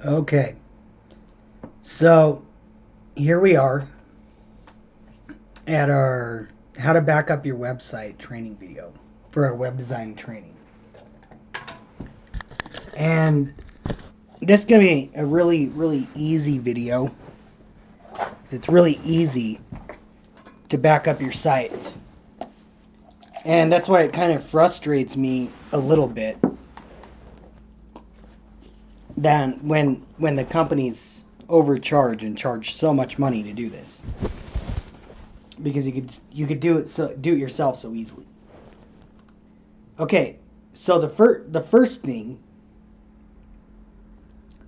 Okay, so here we are at our how to back up your website training video for our web design training. And this is going to be a really easy video. It's really easy to back up your sites. And that's why it kind of frustrates me a little bit than when the companies overcharge and charge so much money to do this. Because you could do it yourself so easily. Okay, so the first thing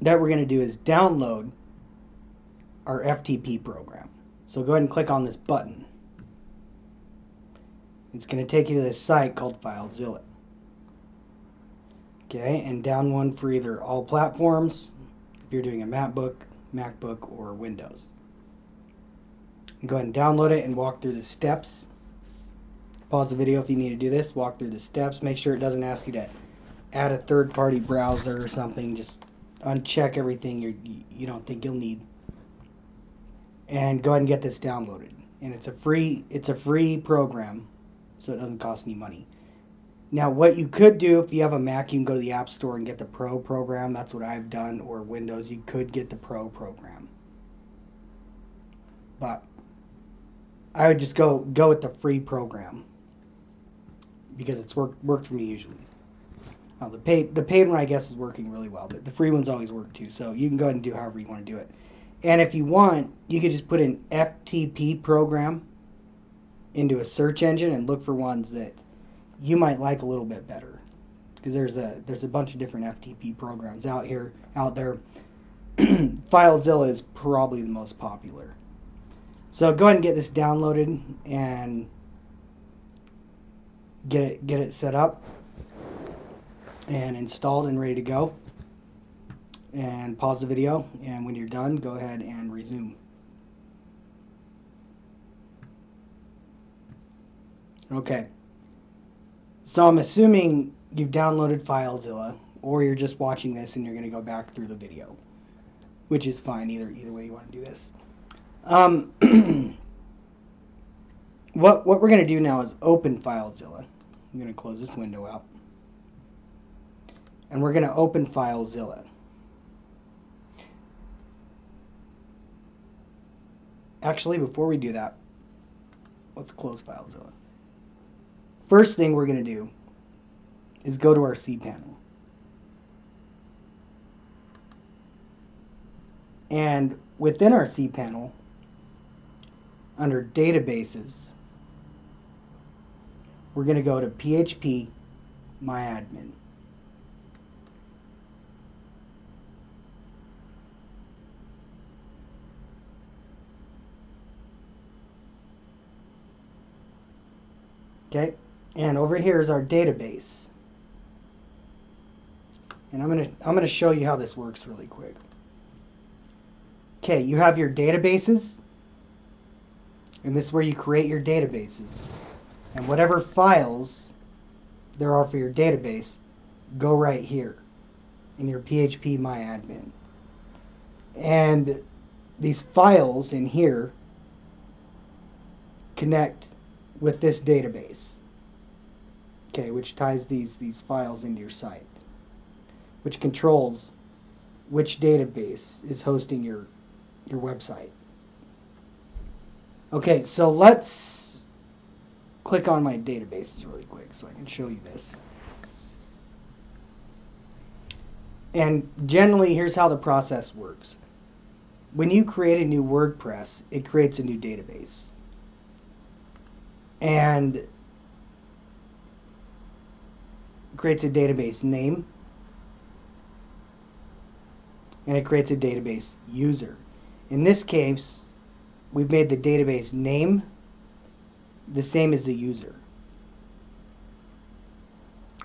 that we're going to do is download our FTP program. So go ahead and click on this button. It's going to take you to this site called FileZilla. Okay, and down one for either all platforms, if you're doing a MacBook, or Windows. Go ahead and download it and walk through the steps. Pause the video if you need to do this. Walk through the steps. Make sure it doesn't ask you to add a third-party browser or something. Just uncheck everything you don't think you'll need, and go ahead and get this downloaded. And it's a free program, so it doesn't cost any money. Now, what you could do if you have a Mac, you can go to the App Store and get the Pro program. That's what I've done. Or Windows, you could get the Pro program. But I would just go with the free program because it's worked for me usually. The paid one, I guess, is working really well, but the free ones always work too. So you can go ahead and do however you want to do it. And if you want, you could just put an FTP program into a search engine and look for ones that you might like a little bit better, because there's a bunch of different FTP programs out there. FileZilla is probably the most popular. So go ahead and get this downloaded and get it set up and installed and ready to go. And pause the video, and when you're done, go ahead and resume. Okay. So I'm assuming you've downloaded FileZilla, or you're just watching this and you're going to go back through the video, which is fine. Either way you want to do this. What we're going to do now is open FileZilla. I'm going to close this window out, and we're going to open FileZilla. Actually, before we do that, let's close FileZilla. First thing we're going to do is go to our cPanel. And within our cPanel, under Databases, we're going to go to PHP MyAdmin. Okay, and over here is our database. And I'm gonna show you how this works really quick. Okay, you have your databases, and this is where you create your databases. And whatever files there are for your database go right here in your PHP MyAdmin. And these files in here connect with this database, okay, which ties these files into your site, which controls which database is hosting your website. Okay, so let's click on my databases really quick so I can show you this. And generally, here's how the process works. When you create a new WordPress, it creates a new database. And creates a database name, and it creates a database user. In this case, we've made the database name the same as the user.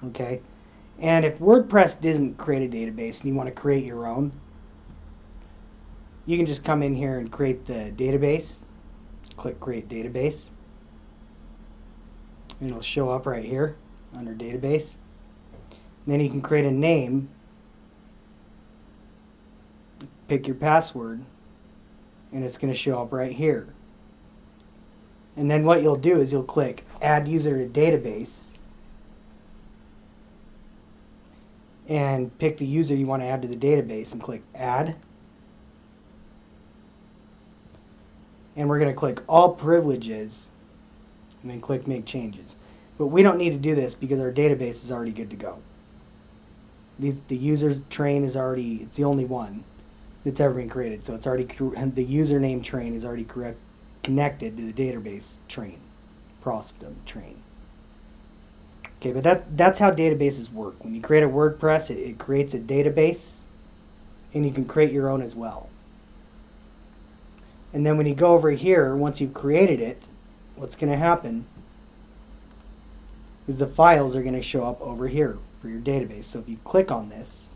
Okay? And if WordPress didn't create a database and you want to create your own, you can just come in here and create the database. Click Create Database. And it'll show up right here under Database. And then you can create a name pick your password, and it's going to show up right here. And then what you'll do is you'll click Add User to Database and pick the user you want to add to the database and click Add. And we're going to click All Privileges and then click Make Changes. But we don't need to do this because our database is already good to go. The user train is already, it's the only one that's ever been created. So it's already, the username train is already connected to the database train, Prosodom train. Okay, but that's how databases work. When you create a WordPress, it creates a database, and you can create your own as well. And then when you go over here, once you've created it, what's going to happen is the files are going to show up over here for your database. So if you click on this,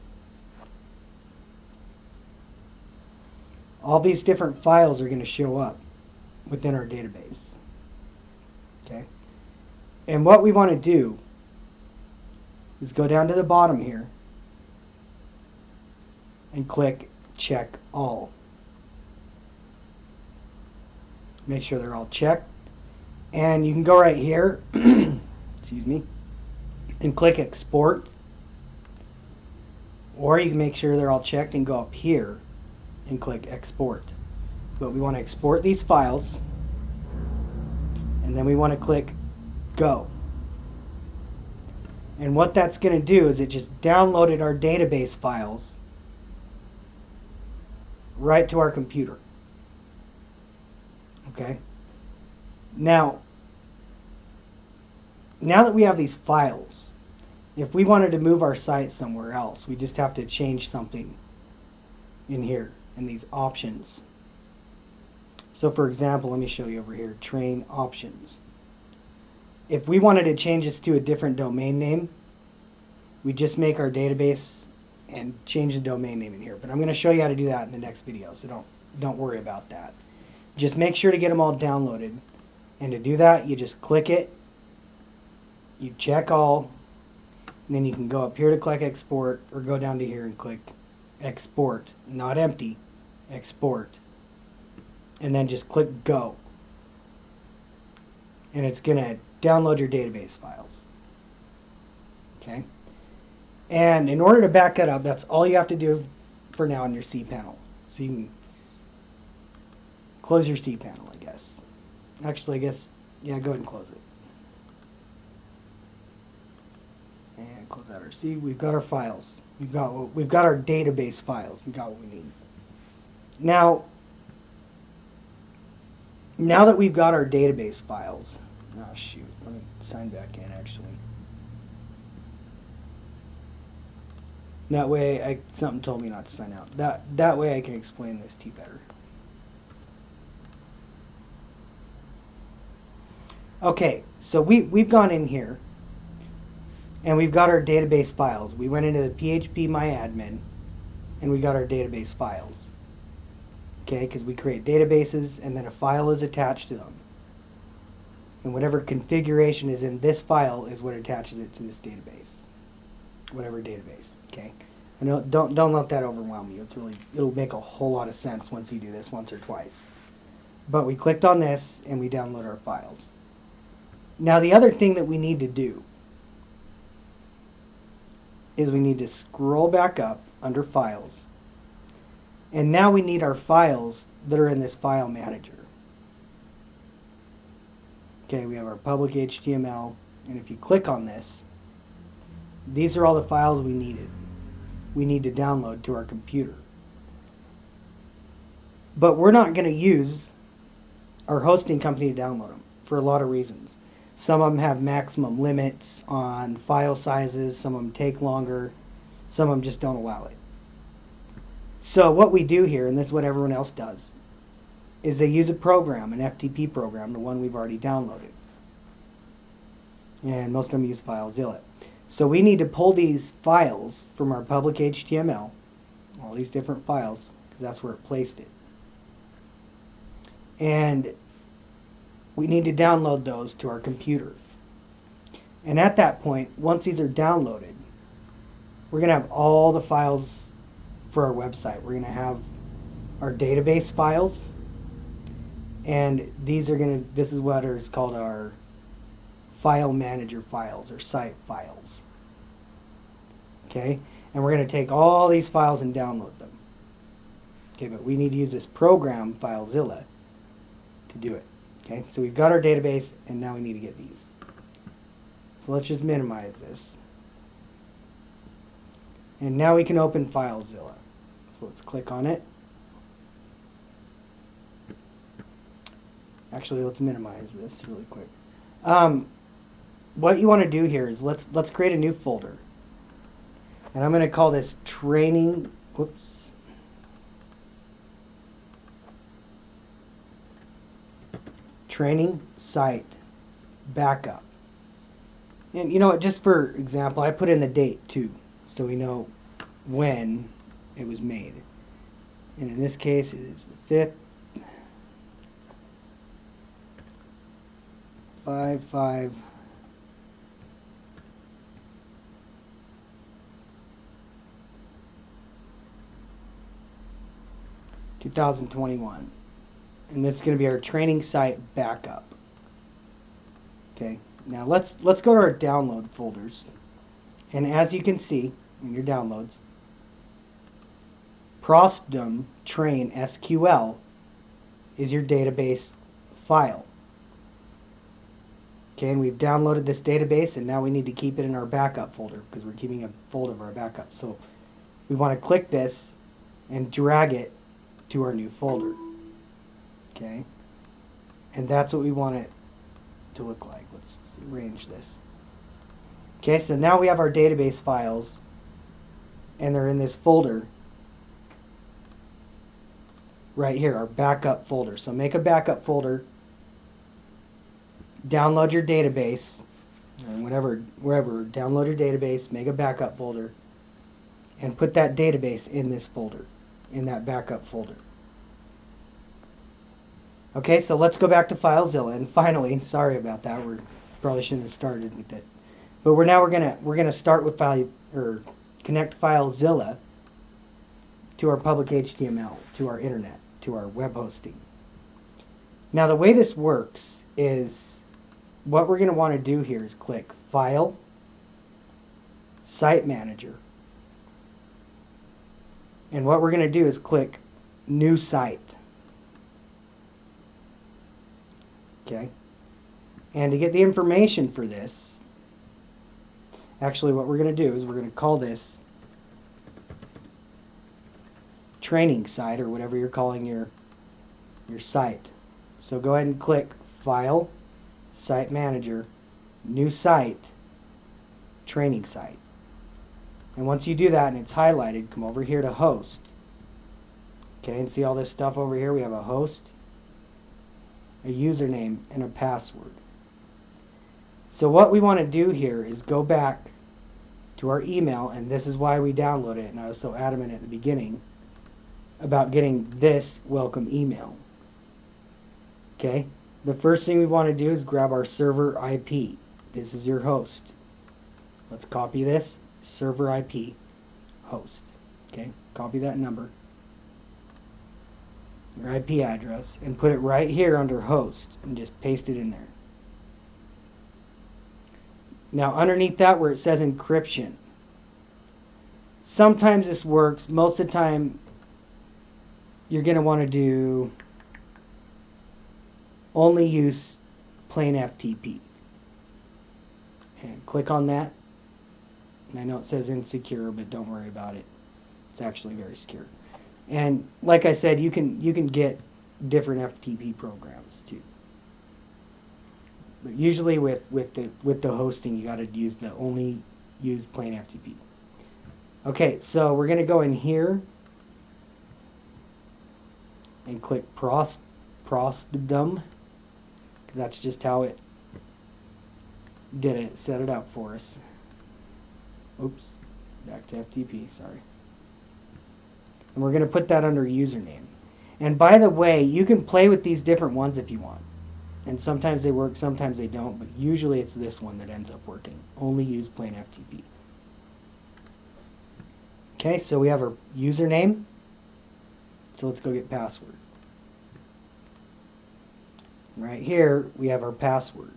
all these different files are going to show up within our database. Okay? And what we want to do is go down to the bottom here and click Check All. Make sure they're all checked. And you can go right here, excuse me, and click Export. Or you can make sure they're all checked and go up here and click Export. But we want to export these files, and then we want to click Go. And what that's going to do is it just downloaded our database files right to our computer. Okay? Now that we have these files, if we wanted to move our site somewhere else, we just have to change something in here in these options. So for example, let me show you over here, Train Options. If we wanted to change this to a different domain name, we just make our database and change the domain name in here. But I'm going to show you how to do that in the next video, so don't worry about that. Just make sure to get them all downloaded. And to do that, you just click it, you check all, and then you can go up here to click Export, or go down to here and click Export, not empty, Export, and then just click Go. And it's going to download your database files. Okay? And in order to back that up, that's all you have to do for now on your cPanel. So you can close your cPanel, I guess. Actually, I guess, yeah, go ahead and close it. And close out our C. We've got our files. We've got our database files. We've got what we need. Now that we've got our database files, oh shoot, let me sign back in actually. That way, something told me not to sign out. That way I can explain this to you better. Okay, so we've gone in here and we've got our database files. We went into the phpMyAdmin and we got our database files. Okay, because we create databases and then a file is attached to them. And whatever configuration is in this file is what attaches it to this database. Whatever database, okay? And don't let that overwhelm you. It'll make a whole lot of sense once you do this once or twice. But we clicked on this and we download our files. Now the other thing that we need to do is we need to scroll back up under Files. And now we need our files that are in this file manager. Okay, we have our public HTML, and if you click on this, these are all the files we need to download to our computer. But we're not going to use our hosting company to download them for a lot of reasons. Some of them have maximum limits on file sizes, some of them take longer, some of them just don't allow it. So what we do here, and this is what everyone else does, is they use a program, an FTP program, the one we've already downloaded. And most of them use FileZilla. So we need to pull these files from our public HTML, all these different files, because that's where it placed it. And we need to download those to our computer. And at that point, once these are downloaded, we're going to have all the files for our website. We're going to have our database files, and these are going to, this is what is called our file manager files or site files. Okay, and we're going to take all these files and download them. Okay, but we need to use this program, FileZilla, to do it. Okay, so we've got our database, and now we need to get these. So let's just minimize this. And now we can open FileZilla. So let's click on it. Actually, let's minimize this really quick. What you want to do here is let's create a new folder. And I'm going to call this training, whoops. Training site backup. And you know what, just for example, I put in the date too, so we know when it was made. And in this case, it is the 5th. 5/5 2021, and this is going to be our training site backup. Okay, now let's go to our download folders, and as you can see in your downloads, Prosdom Train SQL is your database file. Okay, and we've downloaded this database, and now we need to keep it in our backup folder because we're keeping a folder of our backup. So we want to click this and drag it to our new folder. Okay, and that's what we want it to look like. Let's arrange this. Okay, so now we have our database files, and they're in this folder right here, our backup folder. So make a backup folder. Download your database, and wherever, download your database, make a backup folder, and put that database in this folder, in that backup folder. Okay, so let's go back to FileZilla, and finally, sorry about that, we probably shouldn't have started with it, but we're gonna start with connect FileZilla to our public HTML, to our internet, to our web hosting. Now the way this works is, what we're going to want to do here is click File, Site Manager. And what we're going to do is click New Site. Okay. And to get the information for this, actually what we're going to do is we're going to call this training site, or whatever you're calling your site. So go ahead and click File, Site Manager, New Site, Training Site. And once you do that and it's highlighted, come over here to Host. Okay, and see all this stuff over here? We have a host, a username, and a password. So what we want to do here is go back to our email, and this is why we download it, and I was so adamant at the beginning about getting this welcome email. Okay, the first thing we want to do is grab our server IP. This is your host. Let's copy this, server IP, host. Okay, copy that number, your IP address, and put it right here under host, and just paste it in there. Now underneath that, where it says encryption, sometimes this works. Most of the time you're going to want to do only use plain FTP, and click on that. And I know it says insecure, but don't worry about it, it's actually very secure. And like I said, you can get different FTP programs too, but usually with the hosting, you got to use the only use plain FTP. Okay, so we're going to go in here and click Prosdom. That's just how it did it, set it up for us. Oops, back to FTP, sorry. And we're going to put that under username. And by the way, you can play with these different ones if you want. And sometimes they work, sometimes they don't, but usually it's this one that ends up working. Only use plain FTP. Okay, so we have our username. So let's go get password. Right here we have our password.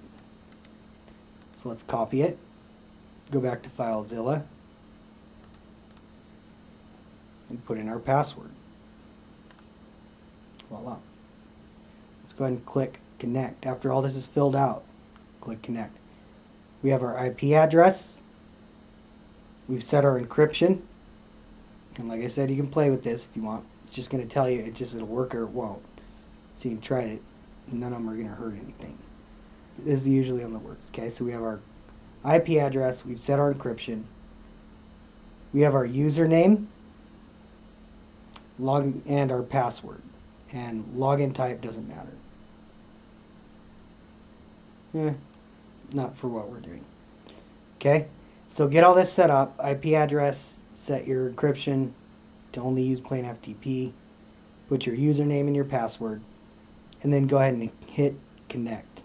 So let's copy it, go back to FileZilla, and put in our password. Voila. Let's go ahead and click connect. After all this is filled out, click connect. We have our IP address. We've set our encryption. And like I said, you can play with this if you want. It's just going to tell you it'll work or it won't. So you can try it. None of them are going to hurt anything. This is usually on the works. Okay, so we have our IP address. We've set our encryption. We have our username, and our password. And login type doesn't matter. Not for what we're doing. Okay, so get all this set up. IP address, set your encryption to only use plain FTP. Put your username and your password. And then go ahead and hit connect.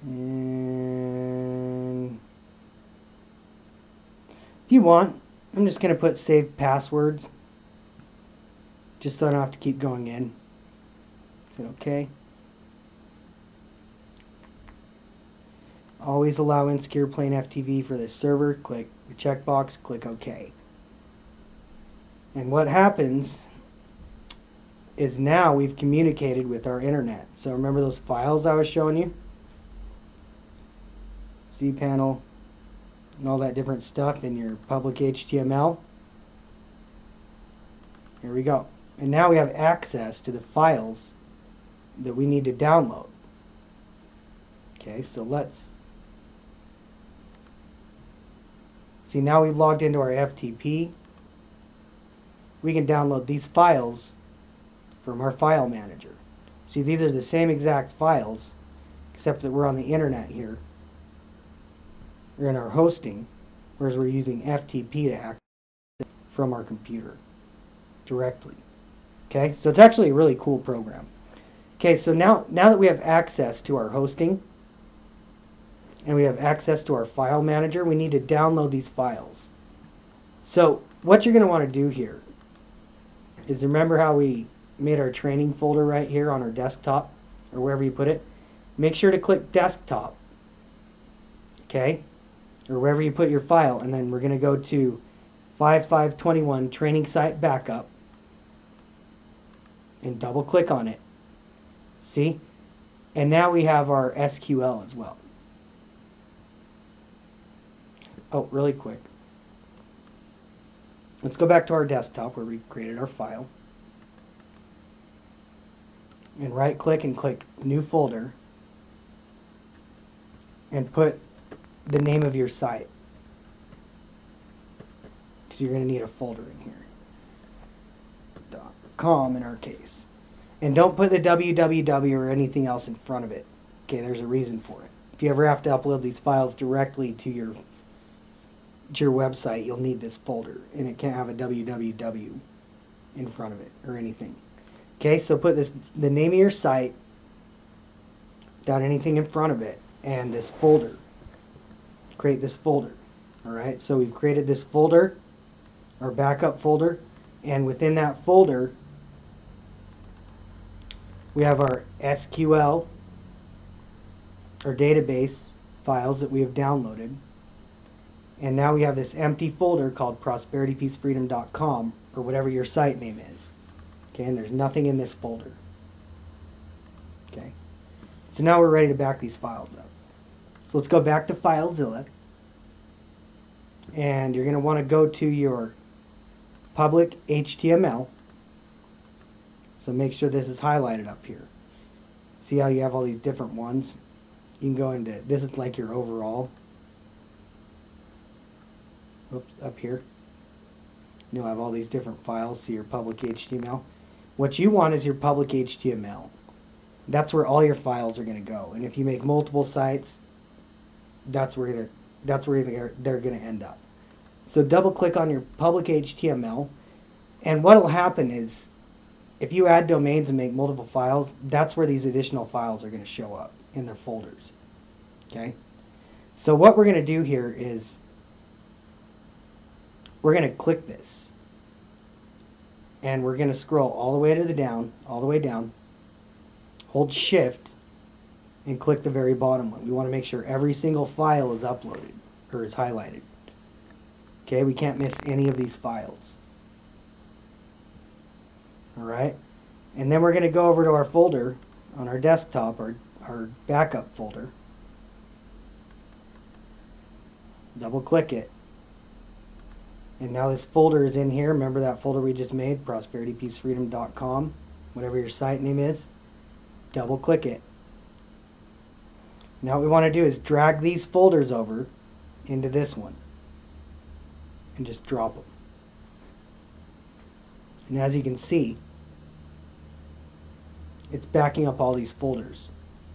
And if you want, I'm just going to put save passwords, just so I don't have to keep going in. Is it okay? Always allow insecure plain FTP for this server. Click the checkbox, click OK. And what happens is now we've communicated with our internet. So remember those files I was showing you? cPanel and all that different stuff in your public HTML. Here we go. And now we have access to the files that we need to download. Okay, so let's see, now we've logged into our FTP. We can download these files from our file manager. See, these are the same exact files, except that we're on the internet here. We're in our hosting, whereas we're using FTP to access it from our computer directly. Okay, so it's actually a really cool program. Okay, so now that we have access to our hosting and we have access to our file manager, we need to download these files. So what you're going to want to do here is, remember how we made our training folder right here on our desktop or wherever you put it? Make sure to click desktop, okay, or wherever you put your file, and then we're going to go to 5521 training site backup and double click on it. See? And now we have our SQL as well. Oh, really quick. Let's go back to our desktop where we created our file. And right click and click new folder and put the name of your site, because you're going to need a folder in here. .com in our case. And don't put the www or anything else in front of it. Okay, there's a reason for it. If you ever have to upload these files directly to your website, you'll need this folder, and it can't have a www in front of it or anything. Okay, so put the name of your site without anything in front of it, and this folder. Create this folder. Alright, so we've created this folder, our backup folder, and within that folder we have our SQL, our database files that we have downloaded. And now we have this empty folder called prosperitypeacefreedom.com, or whatever your site name is. Okay, and there's nothing in this folder. Okay, so now we're ready to back these files up. So let's go back to FileZilla. And you're going to want to go to your public HTML. So make sure this is highlighted up here. See how you have all these different ones? You can go into, this is like your overall. Oops, up here. You'll have all these different files. See your public HTML. What you want is your public HTML. That's where all your files are going to go. And if you make multiple sites, that's where they're going to end up. So double click on your public HTML, and what will happen is, if you add domains and make multiple files, that's where these additional files are going to show up in their folders. Okay? So what we're going to do here is we're going to click this. and we're going to scroll all the way to the down, all the way down. Hold shift and click the very bottom one. We want to make sure every single file is uploaded or is highlighted. Okay, we can't miss any of these files. Alright, and then we're going to go over to our folder on our desktop, our backup folder. Double click it. And now this folder is in here. Remember that folder we just made, prosperitypeacefreedom.com, whatever your site name is. Double click it. Now what we want to do is drag these folders over into this one and just drop them. And as you can see, it's backing up all these folders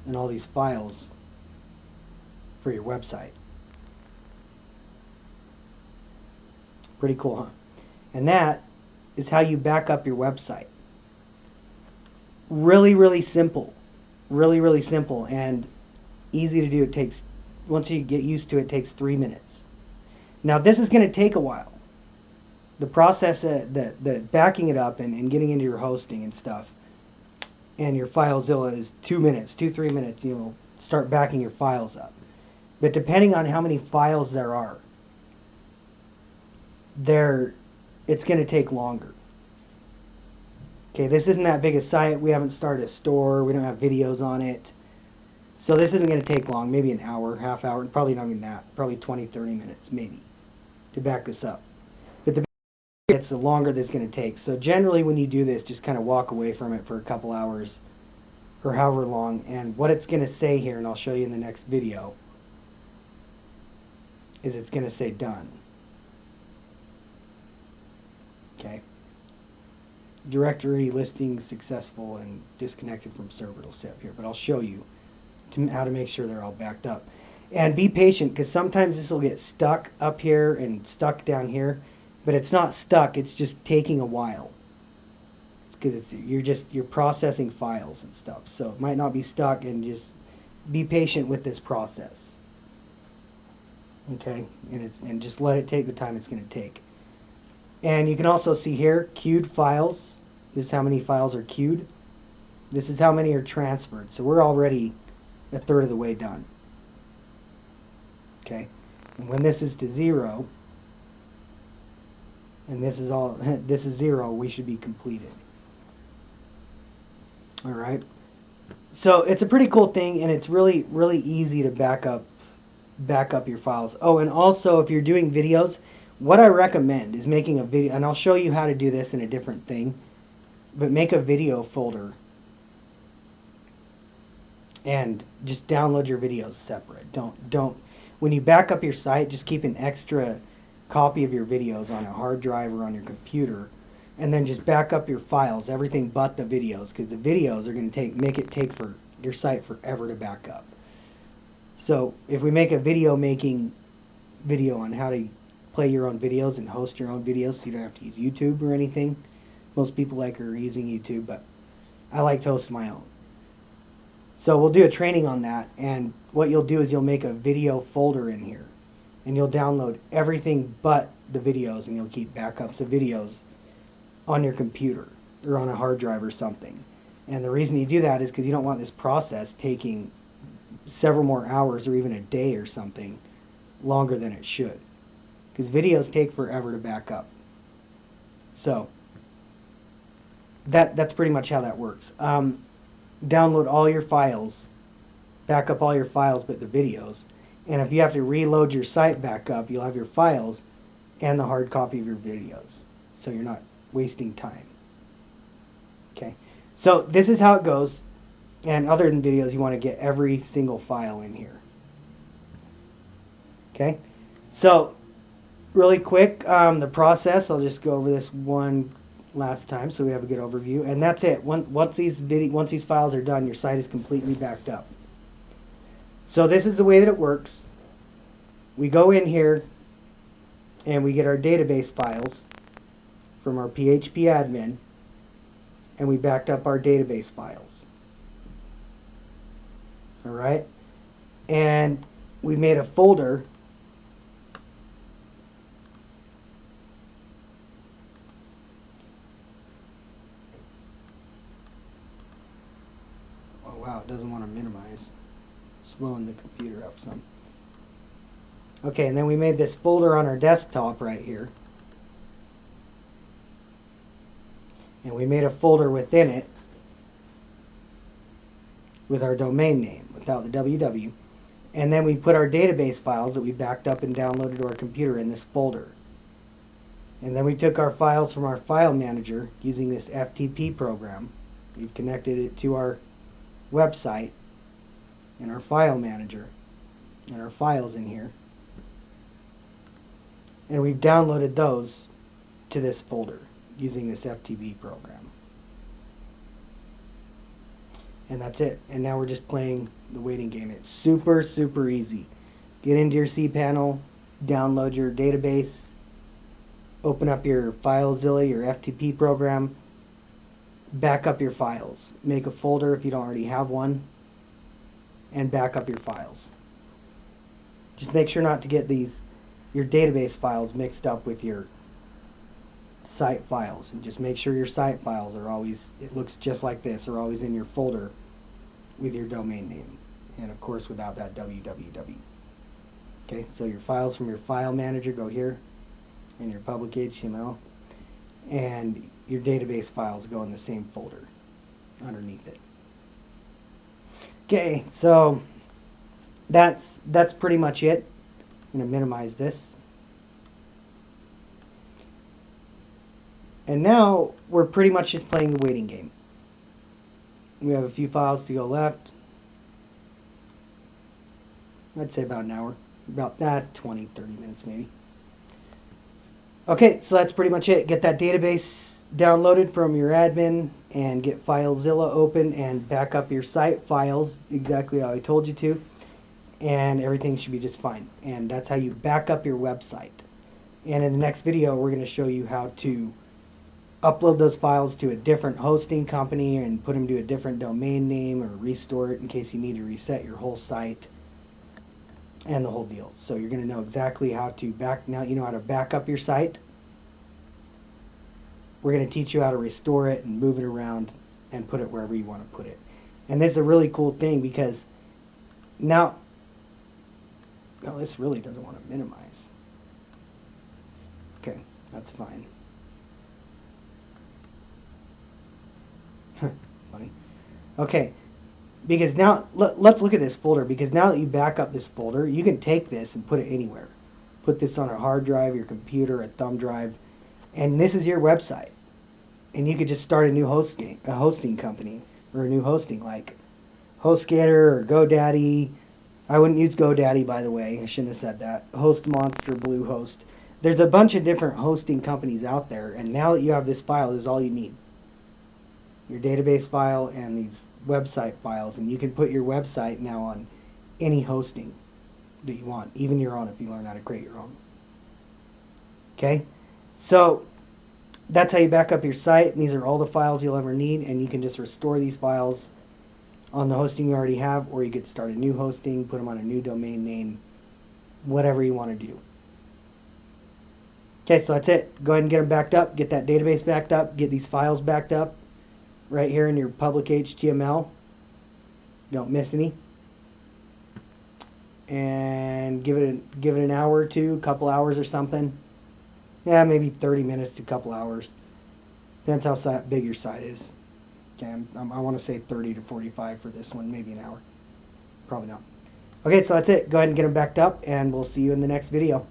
and all these files for your website. Pretty cool, huh? And that is how you back up your website. Really, really simple. Really, really simple and easy to do. It takes, once you get used to it, it takes 3 minutes. Now this is going to take a while. The process, the backing it up and getting into your hosting and stuff and your FileZilla is 2 minutes, 2-3 minutes. You'll start backing your files up. But depending on how many files there are, it's going to take longer. Okay, this isn't that big a site. We haven't started a store. We don't have videos on it. So this isn't going to take long, maybe an hour, half hour, probably not even that, probably 20-30 minutes maybe to back this up. But the it's the longer this is going to take. So generally when you do this, just kind of walk away from it for a couple hours or however long. And what it's going to say here, and I'll show you in the next video, is it's going to say done. Okay. Directory listing successful and disconnected from server. It'll say up here, but I'll show you how to make sure they're all backed up. And be patient, because sometimes this will get stuck up here and stuck down here, but it's not stuck. It's just taking a while. It's because you're processing files and stuff, so it might not be stuck. And just be patient with this process. Okay, and just let it take the time it's going to take. And you can also see here, queued files. This is how many files are queued. This is how many are transferred. So we're already a third of the way done. Okay. And when this is to 0, and this is all, this is 0, we should be completed. All right. So it's a pretty cool thing, and it's really, really easy to back up your files. Oh, and also if you're doing videos, what I recommend is making a video, and I'll show you how to do this in a different thing, but make a video folder and just download your videos separate. Don't when you back up your site, just keep an extra copy of your videos on a hard drive or on your computer, and then just back up your files, everything but the videos, because the videos are going to make it take for your site forever to back up. So if we make a making video on how to play your own videos and host your own videos, so you don't have to use YouTube or anything. Most people are using YouTube, but I like to host my own. So we'll do a training on that, and what you'll do is you'll make a video folder in here, and you'll download everything but the videos, and you'll keep backups of videos on your computer or on a hard drive or something. And the reason you do that is because you don't want this process taking several more hours or even a day or something longer than it should, because videos take forever to back up. So that's pretty much how that works. Download all your files, back up all your files but the videos, and if you have to reload your site back up, you'll have your files and the hard copy of your videos, so you're not wasting time. Okay, so this is how it goes. And other than videos, you want to get every single file in here. Okay, so really quick, the process, I'll just go over this one last time so we have a good overview, and that's it. Once these files are done, your site is completely backed up. So this is the way that it works. We go in here and we get our database files from our PHP admin, and we backed up our database files. Alright, and we made a folder Oh wow, it doesn't want to minimize. Slowing the computer up some. Okay, and then we made this folder on our desktop right here. And we made a folder within it with our domain name without the www. And then we put our database files that we backed up and downloaded to our computer in this folder. And then we took our files from our file manager using this FTP program. We've connected it to our website and our file manager and our files in here. And we've downloaded those to this folder using this FTP program. And that's it. And now we're just playing the waiting game. It's super, super easy. Get into your cPanel, download your database, open up your FileZilla, your FTP program, back up your files. Make a folder if you don't already have one, and back up your files. Just make sure not to get your database files mixed up with your site files, and just make sure your site files are always, it looks just like this, are always in your folder with your domain name, and of course without that www. Okay, so your files from your file manager go here in your public HTML, and your database files go in the same folder underneath it. Okay, so that's pretty much it. I'm going to minimize this. And now we're pretty much just playing the waiting game. We have a few files to go left. I'd say about an hour. About that, 20, 30 minutes maybe. Okay, so that's pretty much it. Get that database downloaded from your admin and get FileZilla open and back up your site files exactly how I told you to. And everything should be just fine. And that's how you back up your website. And in the next video, we're going to show you how to upload those files to a different hosting company and put them to a different domain name, or restore it in case you need to reset your whole site and the whole deal. So you're going to know exactly how to now you know how to back up your site. We're going to teach you how to restore it and move it around and put it wherever you want to put it. And this is a really cool thing because now, no, this really doesn't want to minimize. Okay, that's fine. Funny. Okay, because now let's look at this folder, because now that you back up this folder, you can take this and put it anywhere. Put this on a hard drive, your computer, a thumb drive, and this is your website. And you could just start a new hosting company, or a new hosting like HostGator or GoDaddy. I wouldn't use GoDaddy, by the way. I shouldn't have said that. HostMonster, Bluehost. There's a bunch of different hosting companies out there, and now that you have this file, this is all you need. Your database file and these website files, and you can put your website now on any hosting that you want, even your own if you learn how to create your own. Okay, so that's how you back up your site, and these are all the files you'll ever need, and you can just restore these files on the hosting you already have, or you could start a new hosting, put them on a new domain name, whatever you want to do. Okay, so that's it. Go ahead and get them backed up, get that database backed up, get these files backed up right here in your public HTML. Don't miss any. And give it an hour or two, a couple hours or something. Yeah, maybe 30 minutes to a couple hours. Depends how big your site is. Okay, I want to say 30 to 45 for this one, maybe an hour. Probably not. Okay, so that's it. Go ahead and get them backed up, and we'll see you in the next video.